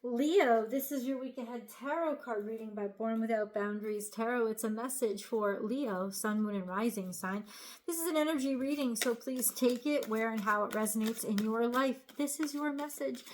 Leo, this is your week ahead tarot card reading by Born Without Boundaries Tarot. It's a message for Leo, sun, moon, and rising sign. This is an energy reading, so please take it where and how it resonates in your life. This is your message.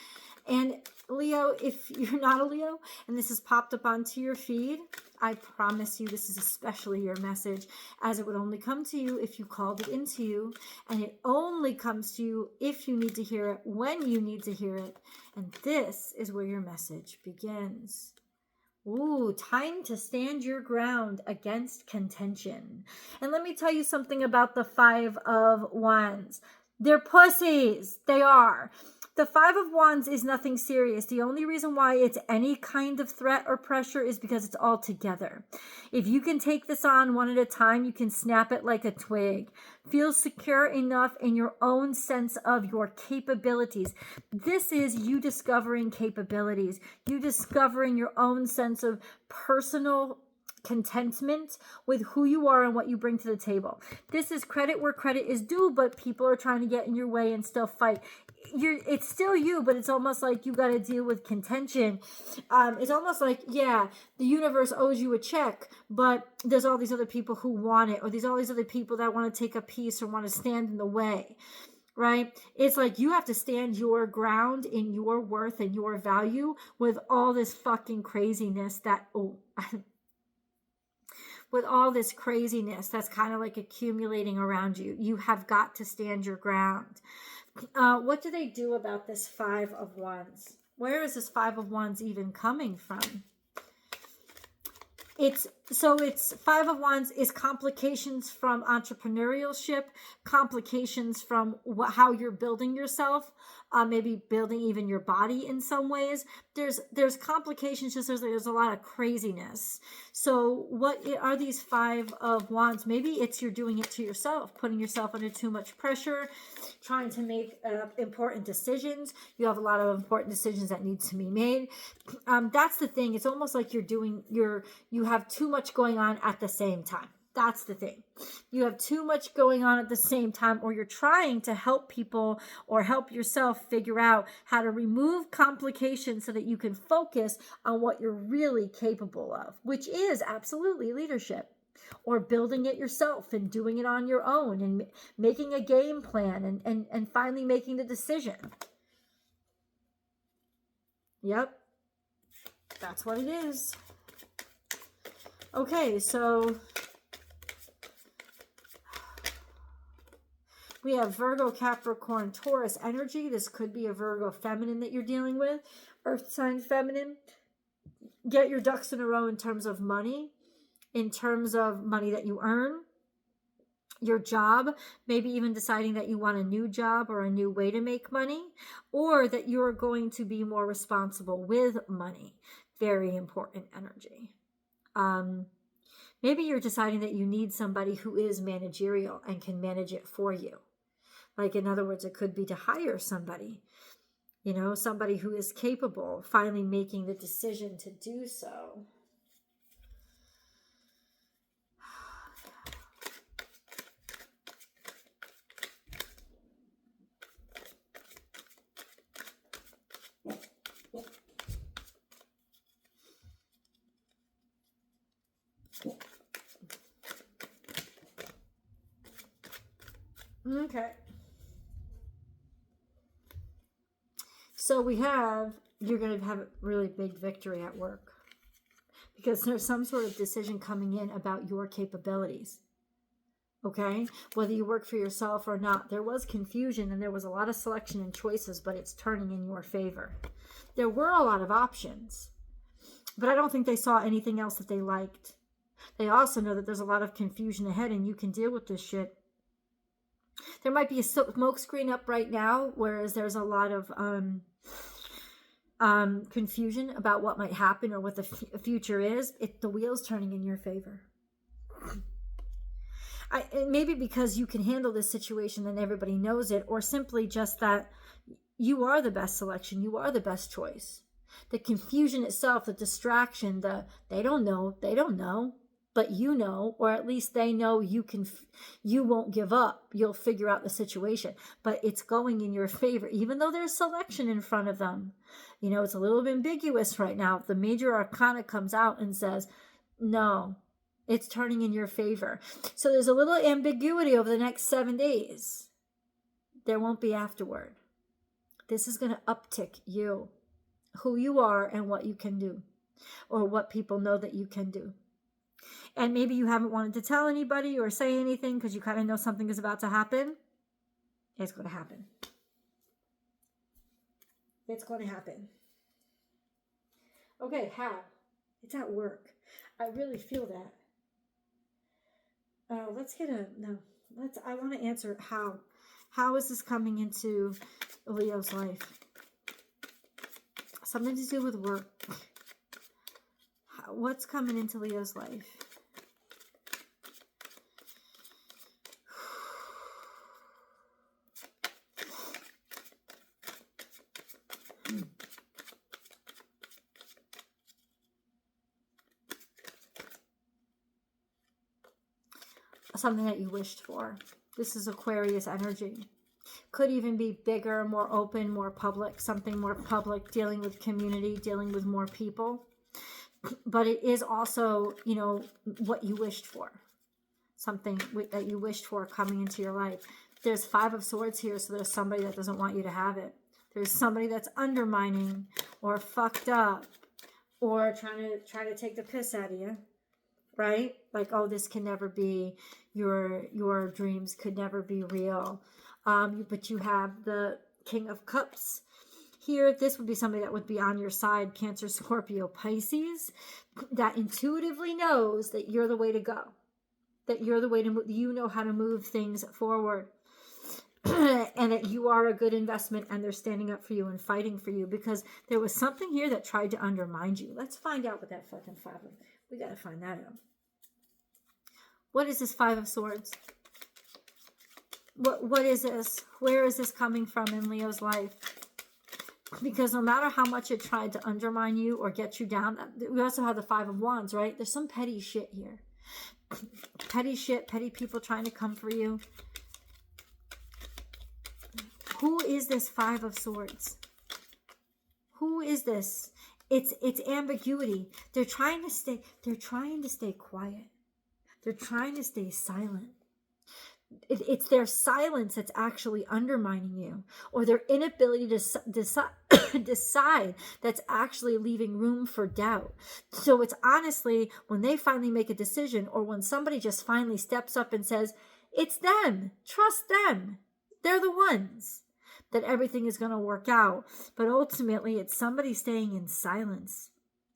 And Leo, if you're not a Leo and this has popped up onto your feed, I promise you this is especially your message, as it would only come to you if you called it into you, and it only comes to you if you need to hear it, when you need to hear it. And this is where your message begins. Ooh, time to stand your ground against contention. And let me tell you something about the Five of Wands. They're pussies. They are. The Five of Wands is nothing serious. The only reason why it's any kind of threat or pressure is because it's all together. If you can take this on one at a time, you can snap it like a twig. Feel secure enough in your own sense of your capabilities. This is you discovering capabilities. You discovering your own sense of personal contentment with who you are and what you bring to the table. This is credit where credit is due, but people are trying to get in your way and still fight. It's still you, but it's almost like you got to deal with contention. It's almost like, yeah, the universe owes you a check, but there's all these other people who want it, or there's all these other people that want to take a piece or want to stand in the way, right? It's like you have to stand your ground in your worth and your value with all this fucking craziness with all this craziness that's kind of like accumulating around you. You have got to stand your ground. What do they do about this Five of Wands? Where is this Five of Wands even coming from? It's Five of Wands is complications from entrepreneurship, complications from how you're building yourself, maybe building even your body in some ways. There's complications, just there's a lot of craziness. So what are these Five of Wands? Maybe it's you're doing it to yourself, putting yourself under too much pressure, trying to make important decisions. You have a lot of important decisions that need to be made. That's the thing. It's almost like you have too much going on at the same time. That's the thing. You have too much going on at the same time, or you're trying to help people or help yourself figure out how to remove complications so that you can focus on what you're really capable of, which is absolutely leadership, or building it yourself and doing it on your own and making a game plan and finally making the decision. Yep. That's what it is. Okay, so we have Virgo, Capricorn, Taurus energy. This could be a Virgo feminine that you're dealing with. Earth sign feminine. Get your ducks in a row in terms of money that you earn, your job, maybe even deciding that you want a new job or a new way to make money, or that you're going to be more responsible with money. Very important energy. Maybe you're deciding that you need somebody who is managerial and can manage it for you. Like, in other words, it could be to hire somebody, somebody who is capable, finally making the decision to do so. Okay. So you're going to have a really big victory at work because there's some sort of decision coming in about your capabilities. Okay? Whether you work for yourself or not, there was confusion and there was a lot of selection and choices, but it's turning in your favor. There were a lot of options, but I don't think they saw anything else that they liked. They also know that there's a lot of confusion ahead and you can deal with this shit. There might be a smoke screen up right now, whereas there's a lot of confusion about what might happen or what the future is. The wheel's turning in your favor. Maybe because you can handle this situation and everybody knows it, or simply just that you are the best selection. You are the best choice. The confusion itself, the distraction, they don't know. but you know, or at least they know you won't give up. You'll figure out the situation, but it's going in your favor, even though there's selection in front of them. You know, it's a little bit ambiguous right now. If the major arcana comes out and says, no, it's turning in your favor. So there's a little ambiguity over the next 7 days. There won't be afterward. This is going to uptick you, who you are and what you can do, or what people know that you can do. And maybe you haven't wanted to tell anybody or say anything because you kind of know something is about to happen. It's going to happen. It's going to happen. Okay, how? It's at work. I really feel that. I want to answer how. How is this coming into Leo's life? Something to do with work. What's coming into Leo's life? Something that you wished for. This is Aquarius energy. Could even be bigger, more open, more public, something more public, dealing with community, dealing with more people. But it is also, you know, what you wished for. Something that you wished for coming into your life. There's 5 of Swords here, so there's somebody that doesn't want you to have it. There's somebody that's undermining or fucked up or trying to take the piss out of you. Right? Like, oh, this can never be, your dreams could never be real. But you have the King of Cups here. This would be somebody that would be on your side, Cancer, Scorpio, Pisces, that intuitively knows that you're the way to go, that you're the way to move, you know how to move things forward, and that you are a good investment, and they're standing up for you and fighting for you, because there was something here that tried to undermine you. Let's find out what that fucking 5 of, we got to find that out. What is this 5 of Swords? What is this? Where is this coming from in Leo's life? Because no matter how much it tried to undermine you or get you down, we also have the 5 of Wands, right? There's some petty shit here. Petty shit, petty people trying to come for you. Who is this 5 of Swords? Who is this? It's ambiguity. They're trying to stay quiet. They're trying to stay silent. It's their silence that's actually undermining you, or their inability to decide that's actually leaving room for doubt. So it's honestly, when they finally make a decision, or when somebody just finally steps up and says, it's them, trust them, they're the ones, that everything is going to work out. But ultimately, it's somebody staying in silence.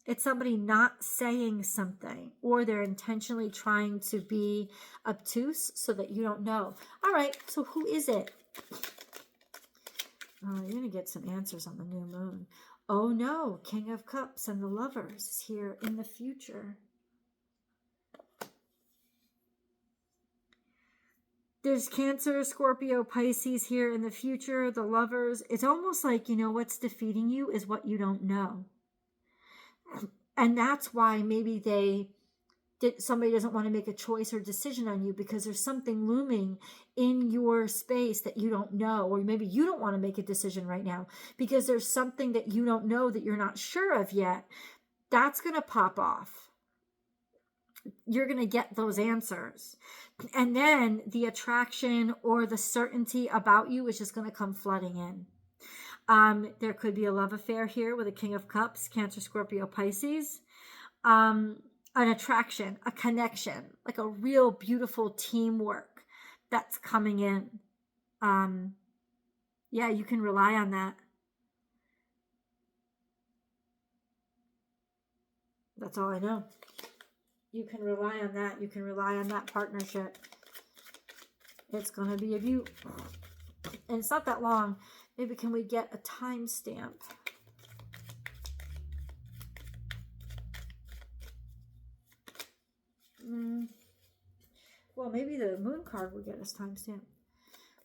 It's somebody not saying something, or they're intentionally trying to be obtuse so that you don't know. All right, so who is it? Oh, you're going to get some answers on the new moon. Oh no, King of Cups and the Lovers is here in the future. There's Cancer, Scorpio, Pisces here in the future, the Lovers. It's almost like, you know, what's defeating you is what you don't know. And that's why maybe somebody doesn't want to make a choice or decision on you, because there's something looming in your space that you don't know, or maybe you don't want to make a decision right now because there's something that you don't know, that you're not sure of yet. That's going to pop off. You're going to get those answers. And then the attraction or the certainty about you is just going to come flooding in. There could be a love affair here with a King of Cups, Cancer, Scorpio, Pisces. An attraction, a connection, like a real beautiful teamwork that's coming in. Yeah, you can rely on that. That's all I know. You can rely on that. You can rely on that partnership. It's going to be a beaut. And it's not that long. Maybe can we get a timestamp? Well, maybe the moon card will get us timestamp.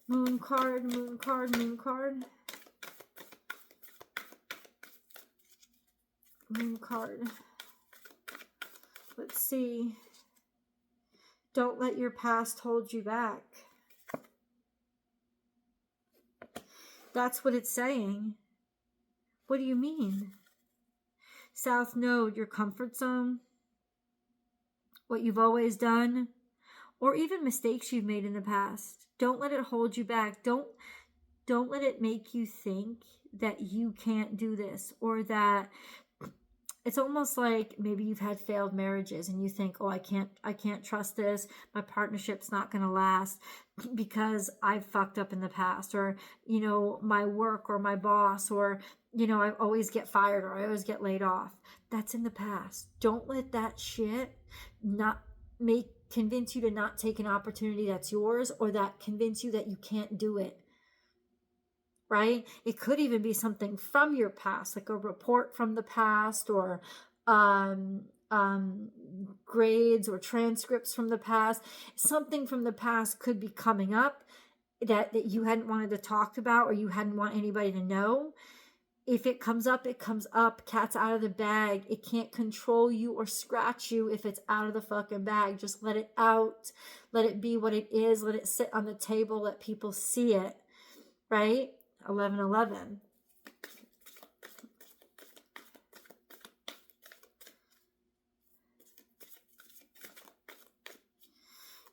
Moon card, moon card, moon card. Moon card. Let's see. Don't let your past hold you back. That's what it's saying. What do you mean? South Node, your comfort zone, what you've always done, or even mistakes you've made in the past. Don't let it hold you back. Don't let it make you think that you can't do this, or that it's almost like maybe you've had failed marriages and you think, oh, I can't trust this. My partnership's not going to last because I've fucked up in the past, or, my work or my boss, or, I always get fired or I always get laid off. That's in the past. Don't let that shit convince you to not take an opportunity that's yours, or that convince you that you can't do it. Right? It could even be something from your past, like a report from the past, or grades or transcripts from the past. Something from the past could be coming up that you hadn't wanted to talk about, or you hadn't want anybody to know. If it comes up, it comes up. Cat's out of the bag. It can't control you or scratch you if it's out of the fucking bag. Just let it out. Let it be what it is. Let it sit on the table. Let people see it. Right? 11:11.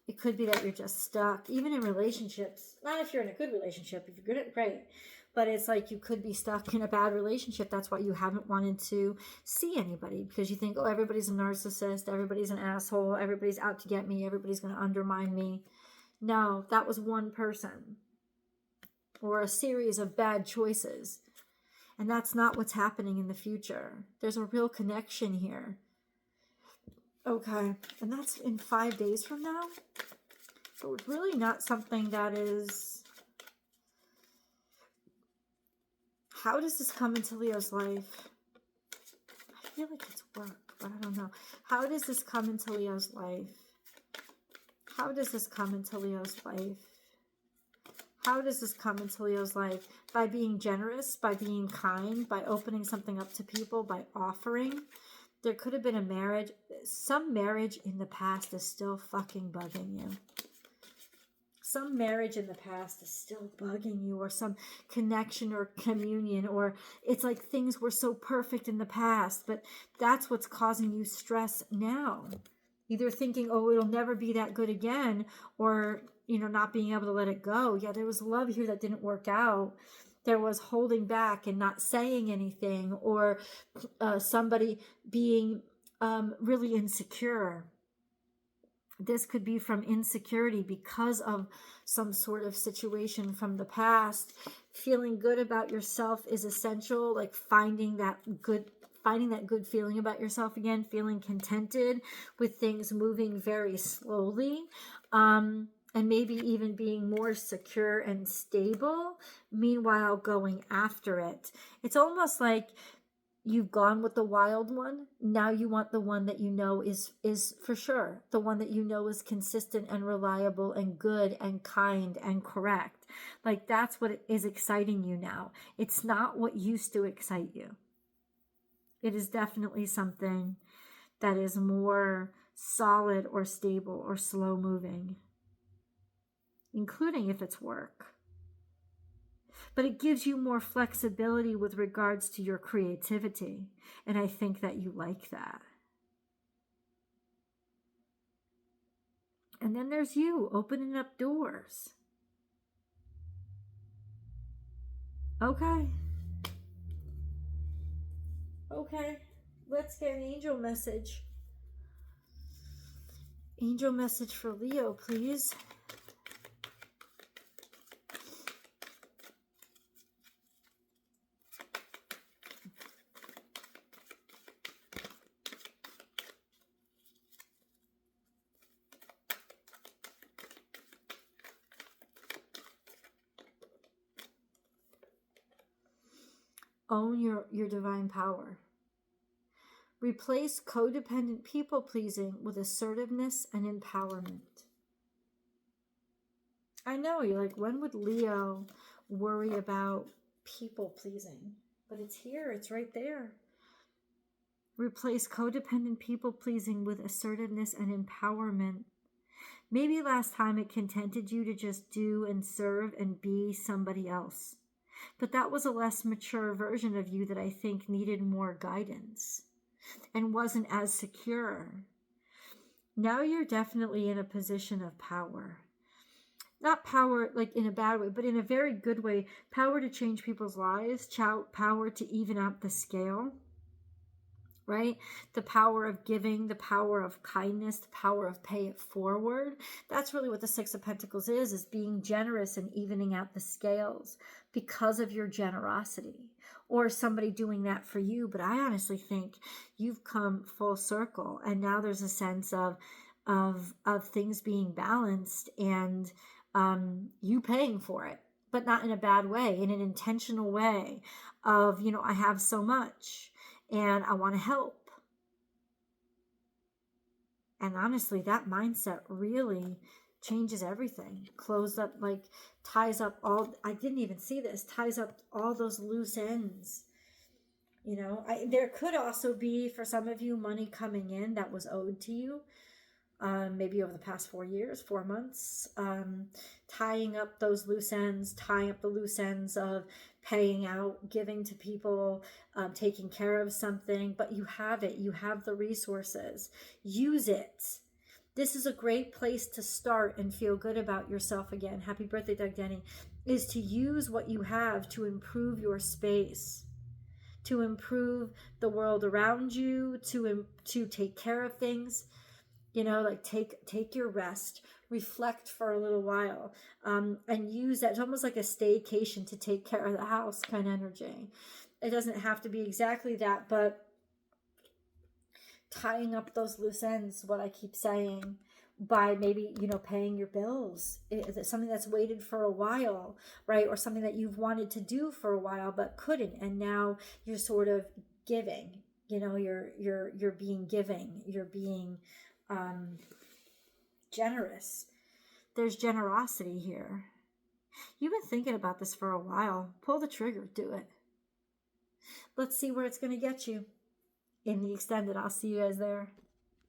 It could be that you're just stuck, even in relationships. Not if you're in a good relationship. If you're good at it, great. But it's like you could be stuck in a bad relationship. That's why you haven't wanted to see anybody, because you think, oh, everybody's a narcissist. Everybody's an asshole. Everybody's out to get me. Everybody's going to undermine me. No, that was one person, or a series of bad choices. And that's not what's happening in the future. There's a real connection here. Okay. And that's in 5 days from now. So it's really not something that is... How does this come into Leo's life? I feel like it's work, but I don't know. How does this come into Leo's life? How does this come into Leo's life? How does this come into Leo's life? By being generous, by being kind, by opening something up to people, by offering. There could have been a marriage. Some marriage in the past is still fucking bugging you. Some marriage in the past is still bugging you, or some connection or communion, or it's like things were so perfect in the past, but that's what's causing you stress now. Either thinking, oh, it'll never be that good again, or, not being able to let it go. Yeah, there was love here that didn't work out. There was holding back and not saying anything, or somebody being really insecure. This could be from insecurity because of some sort of situation from the past. Feeling good about yourself is essential, like finding that good feeling about yourself again, feeling contented with things moving very slowly, and maybe even being more secure and stable, meanwhile going after it. It's almost like you've gone with the wild one. Now you want the one that you know is for sure. The one that you know is consistent and reliable and good and kind and correct. Like that's what is exciting you now. It's not what used to excite you. It is definitely something that is more solid or stable or slow moving, including if it's work. But it gives you more flexibility with regards to your creativity. And I think that you like that. And then there's you opening up doors. Okay. Okay. Let's get an angel message. Angel message for Leo, please. Own your divine power. Replace codependent people-pleasing with assertiveness and empowerment. I know, you're like, when would Leo worry about people-pleasing? But it's here, it's right there. Replace codependent people-pleasing with assertiveness and empowerment. Maybe last time it contented you to just do and serve and be somebody else. But that was a less mature version of you that I think needed more guidance and wasn't as secure. Now you're definitely in a position of power. Not power like in a bad way, but in a very good way. Power to change people's lives, power to even out the scale. Right? The power of giving, the power of kindness, the power of pay it forward. That's really what the Six of Pentacles is being generous and evening out the scales because of your generosity, or somebody doing that for you. But I honestly think you've come full circle, and now there's a sense of things being balanced, and you paying for it, but not in a bad way, in an intentional way of, I have so much and I want to help. And honestly, that mindset really changes everything. Ties up all, I didn't even see this, ties up all those loose ends. There could also be, for some of you, money coming in that was owed to you. Maybe over the past 4 months, tying up those loose ends, tying up the loose ends of paying out, giving to people, taking care of something, but you have it. You have the resources. Use it. This is a great place to start and feel good about yourself again. Happy birthday, Doug Denny. Is to use what you have to improve your space, to improve the world around you, to take care of things. Take your rest, reflect for a little while, and use that. It's almost like a staycation to take care of the house kind of energy. It doesn't have to be exactly that, but tying up those loose ends, what I keep saying, by maybe, paying your bills. It's something that's waited for a while, right? Or something that you've wanted to do for a while, but couldn't. And now you're sort of giving, you're being giving, you're being generous. There's generosity here. You've been thinking about this for a while. Pull the trigger, do it. Let's see where it's going to get you in the extended. I'll see you guys there.